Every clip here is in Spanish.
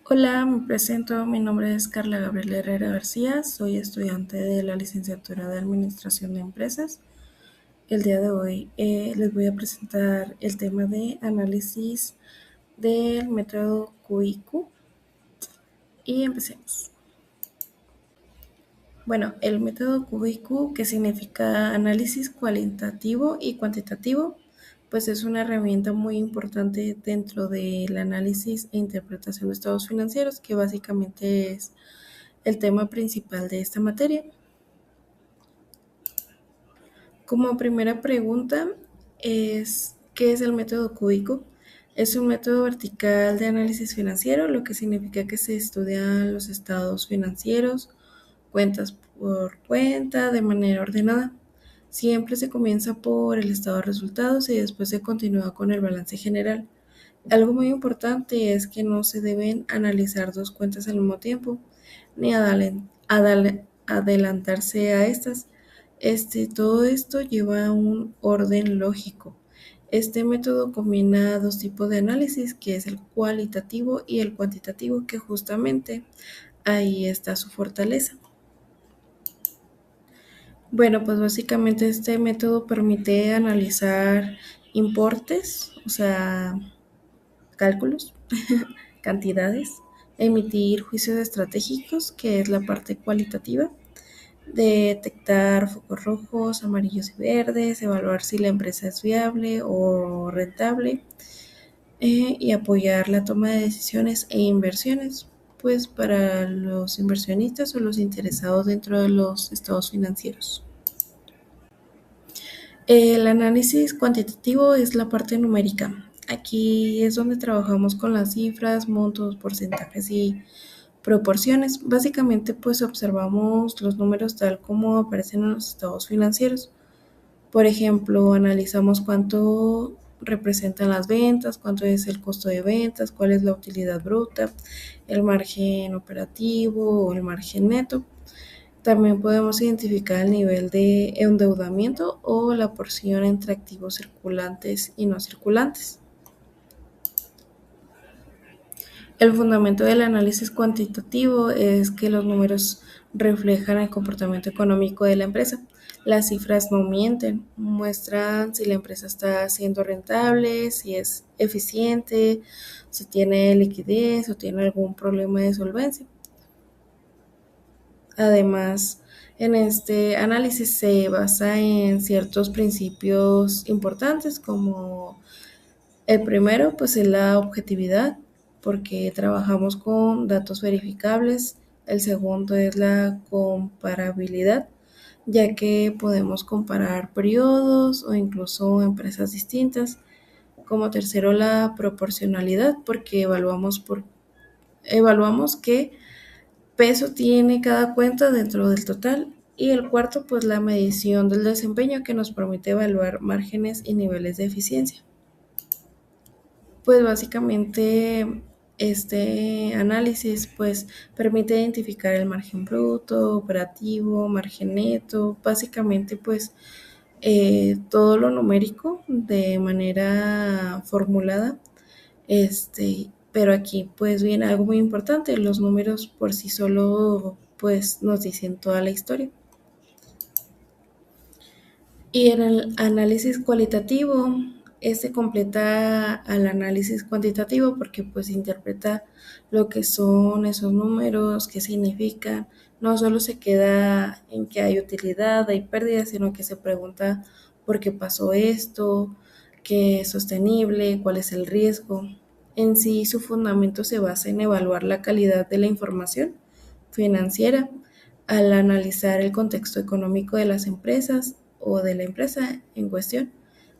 Hola, me presento. Mi nombre es Carla Gabriela Herrera García. Soy estudiante de la licenciatura de Administración de Empresas. El día de hoy les voy a presentar el tema de análisis del método QIQ y empecemos. Bueno, el método QIQ, que significa análisis cualitativo y cuantitativo, pues es una herramienta muy importante dentro del análisis e interpretación de estados financieros, que básicamente es el tema principal de esta materia. Como primera pregunta ¿qué es el método cúbico? Es un método vertical de análisis financiero, lo que significa que se estudian los estados financieros, cuentas por cuenta, de manera ordenada. Siempre se comienza por el estado de resultados y después se continúa con el balance general. Algo muy importante es que no se deben analizar dos cuentas al mismo tiempo, ni adelantarse a estas. Todo esto lleva a un orden lógico. Este método combina dos tipos de análisis, que es el cualitativo y el cuantitativo, que justamente ahí está su fortaleza. Bueno, pues básicamente este método permite analizar importes, o sea, cálculos, cantidades, emitir juicios estratégicos, que es la parte cualitativa, detectar focos rojos, amarillos y verdes, evaluar si la empresa es viable o rentable, y apoyar la toma de decisiones e inversiones, pues para los inversionistas o los interesados dentro de los estados financieros. El análisis cuantitativo es la parte numérica. Aquí es donde trabajamos con las cifras, montos, porcentajes y proporciones. Básicamente, pues observamos los números tal como aparecen en los estados financieros. Por ejemplo, analizamos cuánto representan las ventas, cuánto es el costo de ventas, cuál es la utilidad bruta, el margen operativo o el margen neto. También podemos identificar el nivel de endeudamiento o la porción entre activos circulantes y no circulantes. El fundamento del análisis cuantitativo es que los números reflejan el comportamiento económico de la empresa. Las cifras no mienten, muestran si la empresa está siendo rentable, si es eficiente, si tiene liquidez o tiene algún problema de solvencia. Además, en este análisis se basa en ciertos principios importantes, como el primero pues es la objetividad, porque trabajamos con datos verificables. El segundo es la comparabilidad, ya que podemos comparar periodos o incluso empresas distintas. Como tercero, la proporcionalidad, porque evaluamos qué peso tiene cada cuenta dentro del total. Y el cuarto, pues la medición del desempeño, que nos permite evaluar márgenes y niveles de eficiencia. Pues básicamente este análisis pues permite identificar el margen bruto, operativo, margen neto, básicamente pues todo lo numérico de manera formulada. Pero aquí pues viene algo muy importante: los números por sí solo pues nos dicen toda la historia. Y en el análisis cualitativo, este completa al análisis cuantitativo, porque pues interpreta lo que son esos números, qué significan. No solo se queda en que hay utilidad, hay pérdida, sino que se pregunta por qué pasó esto, qué es sostenible, cuál es el riesgo. En sí, su fundamento se basa en evaluar la calidad de la información financiera al analizar el contexto económico de las empresas o de la empresa en cuestión,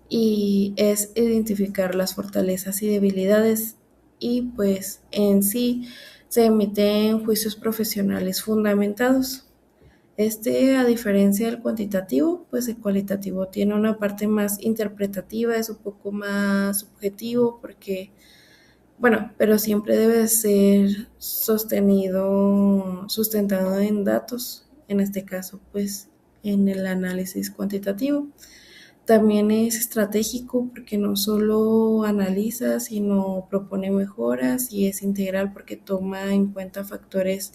y es identificar las fortalezas y debilidades, y pues en sí se emiten juicios profesionales fundamentados. A diferencia del cuantitativo, pues el cualitativo tiene una parte más interpretativa, es un poco más subjetivo, porque bueno, pero siempre debe ser sustentado en datos, en este caso, pues en el análisis cuantitativo. También es estratégico porque no solo analiza, sino propone mejoras y es integral porque toma en cuenta factores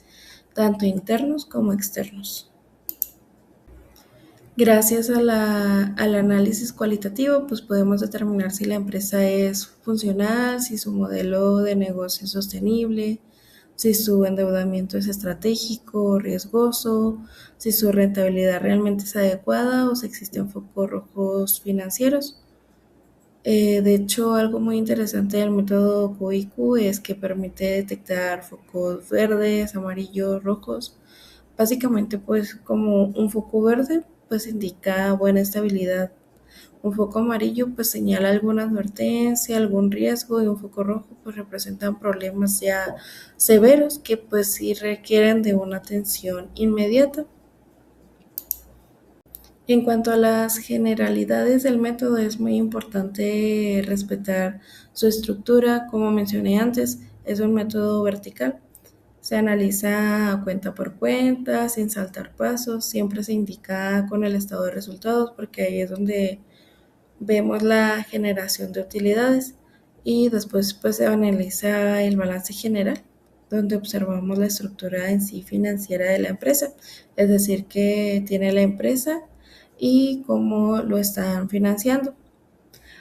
tanto internos como externos. Gracias al análisis cualitativo, pues podemos determinar si la empresa es funcional, si su modelo de negocio es sostenible, si su endeudamiento es estratégico o riesgoso, si su rentabilidad realmente es adecuada o si existen focos rojos financieros. De hecho, algo muy interesante del método QIQ es que permite detectar focos verdes, amarillos, rojos. Básicamente, pues como un foco verde, pues indica buena estabilidad. Un foco amarillo, pues señala alguna advertencia, algún riesgo, y un foco rojo, pues representan problemas ya severos que pues sí requieren de una atención inmediata. En cuanto a las generalidades del método, es muy importante respetar su estructura. Como mencioné antes, es un método vertical. Se analiza cuenta por cuenta, sin saltar pasos. Siempre se indica con el estado de resultados porque ahí es donde vemos la generación de utilidades. Y después pues, se analiza el balance general, donde observamos la estructura en sí financiera de la empresa, es decir, qué tiene la empresa y cómo lo están financiando.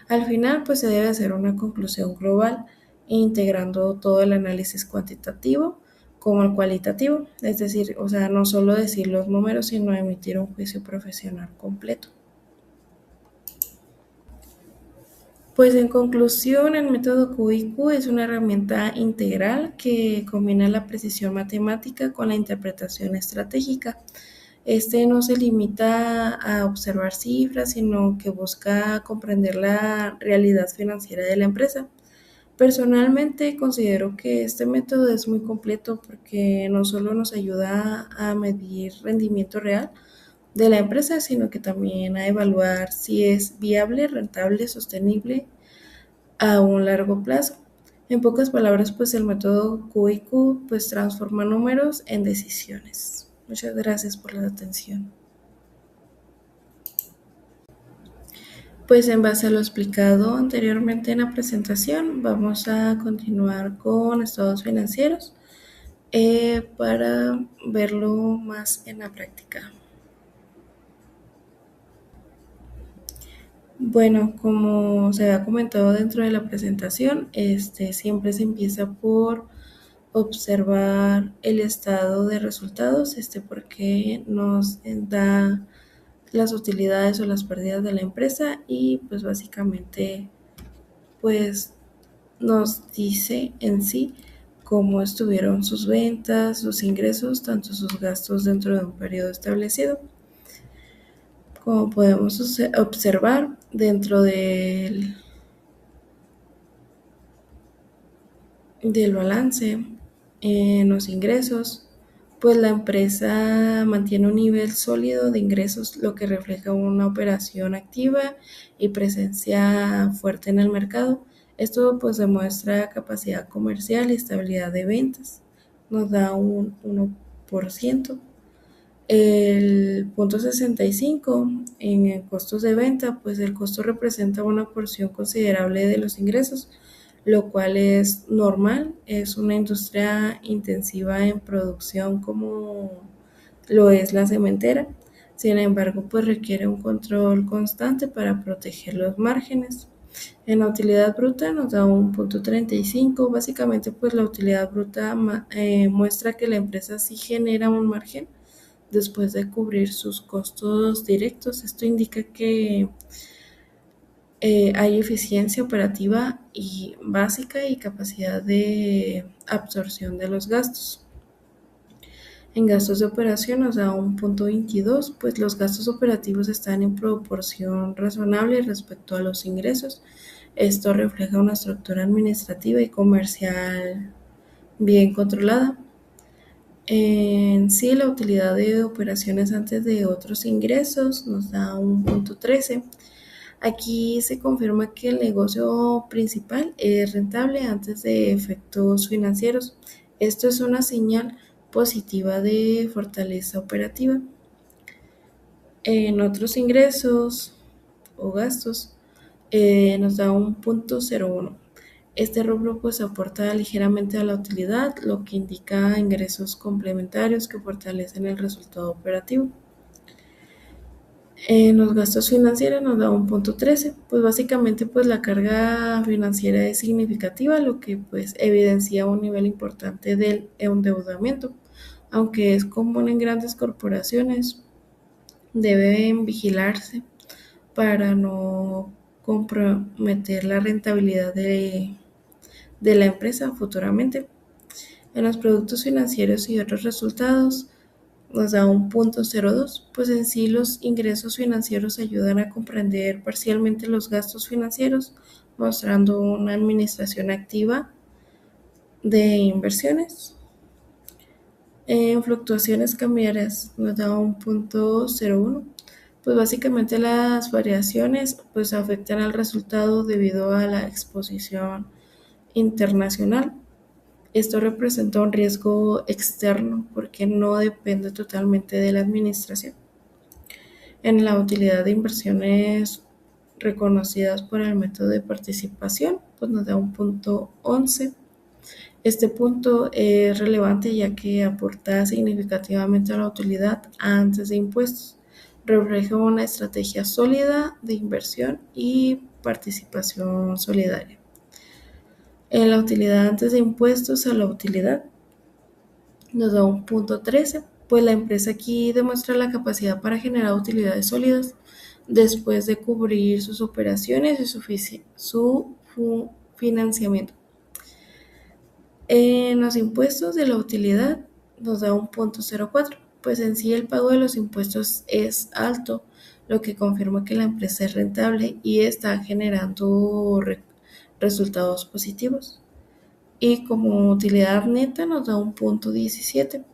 Al final, pues se debe hacer una conclusión global, integrando todo el análisis cuantitativo como el cualitativo, es decir, o sea, no solo decir los números, sino emitir un juicio profesional completo. Pues en conclusión, el método QIQ es una herramienta integral que combina la precisión matemática con la interpretación estratégica. Este no se limita a observar cifras, sino que busca comprender la realidad financiera de la empresa. Personalmente considero que este método es muy completo porque no solo nos ayuda a medir rendimiento real de la empresa, sino que también a evaluar si es viable, rentable, sostenible a un largo plazo. En pocas palabras, pues el método QIQ pues transforma números en decisiones. Muchas gracias por la atención. Pues en base a lo explicado anteriormente en la presentación, vamos a continuar con estados financieros para verlo más en la práctica. Bueno, como se había comentado dentro de la presentación, siempre se empieza por observar el estado de resultados, porque nos da las utilidades o las pérdidas de la empresa y pues básicamente pues nos dice en sí cómo estuvieron sus ventas, sus ingresos, tanto sus gastos dentro de un periodo establecido. Como podemos observar dentro del balance en los ingresos, pues la empresa mantiene un nivel sólido de ingresos, lo que refleja una operación activa y presencia fuerte en el mercado. Esto pues demuestra capacidad comercial y estabilidad de ventas. Nos da un 1%. El punto 65 en costos de venta, pues el costo representa una porción considerable de los ingresos, lo cual es normal, es una industria intensiva en producción como lo es la cementera. Sin embargo, pues requiere un control constante para proteger los márgenes. En la utilidad bruta nos da un punto 35. Básicamente, pues la utilidad bruta muestra que la empresa sí genera un margen después de cubrir sus costos directos. Esto indica que hay eficiencia operativa y básica y capacidad de absorción de los gastos. En gastos de operación nos da un punto 22, pues los gastos operativos están en proporción razonable respecto a los ingresos. Esto refleja una estructura administrativa y comercial bien controlada. En sí, la utilidad de operaciones antes de otros ingresos nos da un punto 13. Aquí se confirma que el negocio principal es rentable antes de efectos financieros. Esto es una señal positiva de fortaleza operativa. En otros ingresos o gastos, nos da un punto 0,1. Este rubro pues aporta ligeramente a la utilidad, lo que indica ingresos complementarios que fortalecen el resultado operativo. En los gastos financieros nos da un punto 13, pues básicamente pues la carga financiera es significativa, lo que pues evidencia un nivel importante del endeudamiento. Aunque es común en grandes corporaciones, deben vigilarse para no comprometer la rentabilidad de la empresa futuramente. En los productos financieros y otros resultados nos da un punto 0,2, pues en sí los ingresos financieros ayudan a comprender parcialmente los gastos financieros, mostrando una administración activa de inversiones. En fluctuaciones cambiarias nos da un punto 0,1, pues básicamente las variaciones pues afectan al resultado debido a la exposición internacional. Esto representa un riesgo externo porque no depende totalmente de la administración. En la utilidad de inversiones reconocidas por el método de participación, pues nos da un punto 11. Este punto es relevante ya que aporta significativamente a la utilidad antes de impuestos. Refleja una estrategia sólida de inversión y participación solidaria. En la utilidad antes de impuestos a la utilidad nos da un punto 13, pues la empresa aquí demuestra la capacidad para generar utilidades sólidas después de cubrir sus operaciones y su financiamiento. En los impuestos de la utilidad nos da un punto 0,4, pues en sí el pago de los impuestos es alto, lo que confirma que la empresa es rentable y está generando resultados positivos. Y como utilidad neta nos da un punto 17.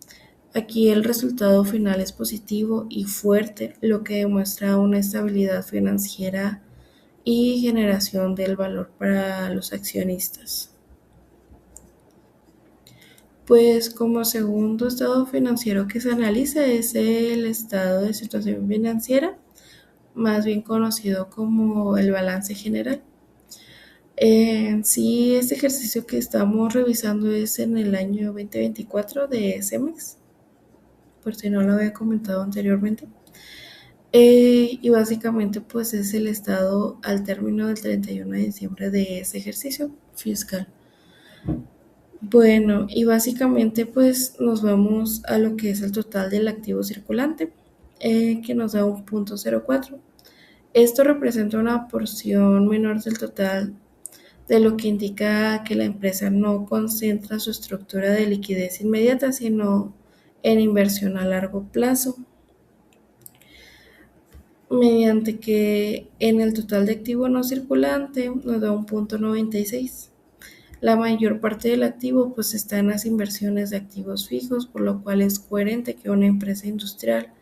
Aquí el resultado final es positivo y fuerte, lo que demuestra una estabilidad financiera y generación del valor para los accionistas. Pues como segundo estado financiero que se analiza es el estado de situación financiera, más bien conocido como el balance general. Sí, este ejercicio que estamos revisando es en el año 2024 de CEMEX, por si no lo había comentado anteriormente. Y básicamente pues es el estado al término del 31 de diciembre de ese ejercicio fiscal. Bueno, y básicamente pues nos vamos a lo que es el total del activo circulante, que nos da un punto 0,4. Esto representa una porción menor del total, de lo que indica que la empresa no concentra su estructura de liquidez inmediata, sino en inversión a largo plazo, mediante que en el total de activo no circulante nos da un punto 96. La mayor parte del activo pues está en las inversiones de activos fijos, por lo cual es coherente que una empresa industrial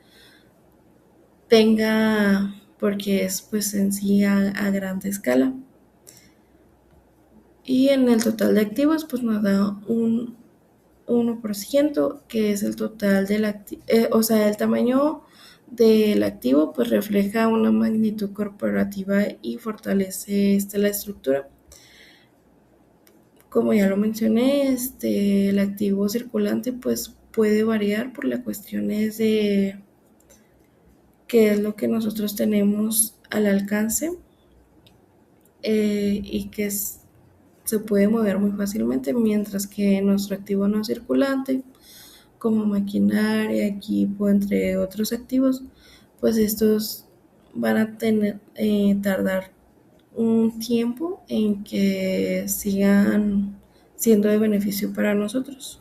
tenga, porque es pues en sí a grande escala. Y en el total de activos pues nos da un 1%, que es el total del activo, o sea, el tamaño del activo pues refleja una magnitud corporativa y fortalece la estructura. Como ya lo mencioné, el activo circulante pues puede variar por las cuestiones de qué es lo que nosotros tenemos al alcance, y que se puede mover muy fácilmente, mientras que nuestro activo no circulante, como maquinaria, equipo, entre otros activos, pues estos van a tardar un tiempo en que sigan siendo de beneficio para nosotros.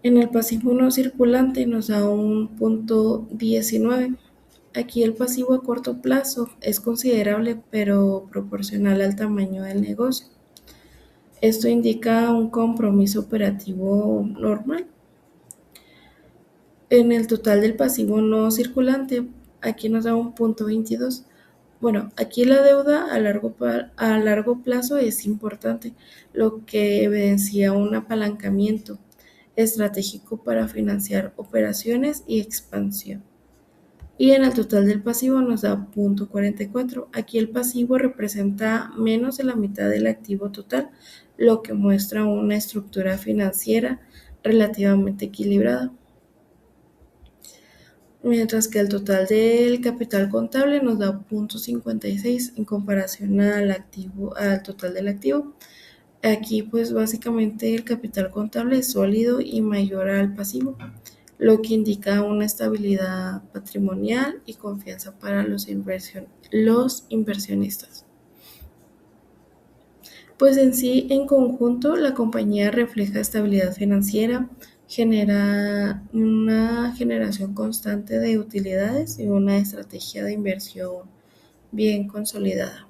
En el pasivo no circulante nos da un punto 19. Aquí el pasivo a corto plazo es considerable, pero proporcional al tamaño del negocio. Esto indica un compromiso operativo normal. En el total del pasivo no circulante, aquí nos da un punto 22. Bueno, aquí la deuda a largo plazo es importante, lo que evidencia un apalancamiento estratégico para financiar operaciones y expansión. Y en el total del pasivo nos da 0,44. Aquí el pasivo representa menos de la mitad del activo total, lo que muestra una estructura financiera relativamente equilibrada. Mientras que el total del capital contable nos da 0,56 en comparación al total del activo. Aquí pues básicamente el capital contable es sólido y mayor al pasivo, lo que indica una estabilidad patrimonial y confianza para los inversionistas. Pues en sí, en conjunto, la compañía refleja estabilidad financiera, genera una generación constante de utilidades y una estrategia de inversión bien consolidada.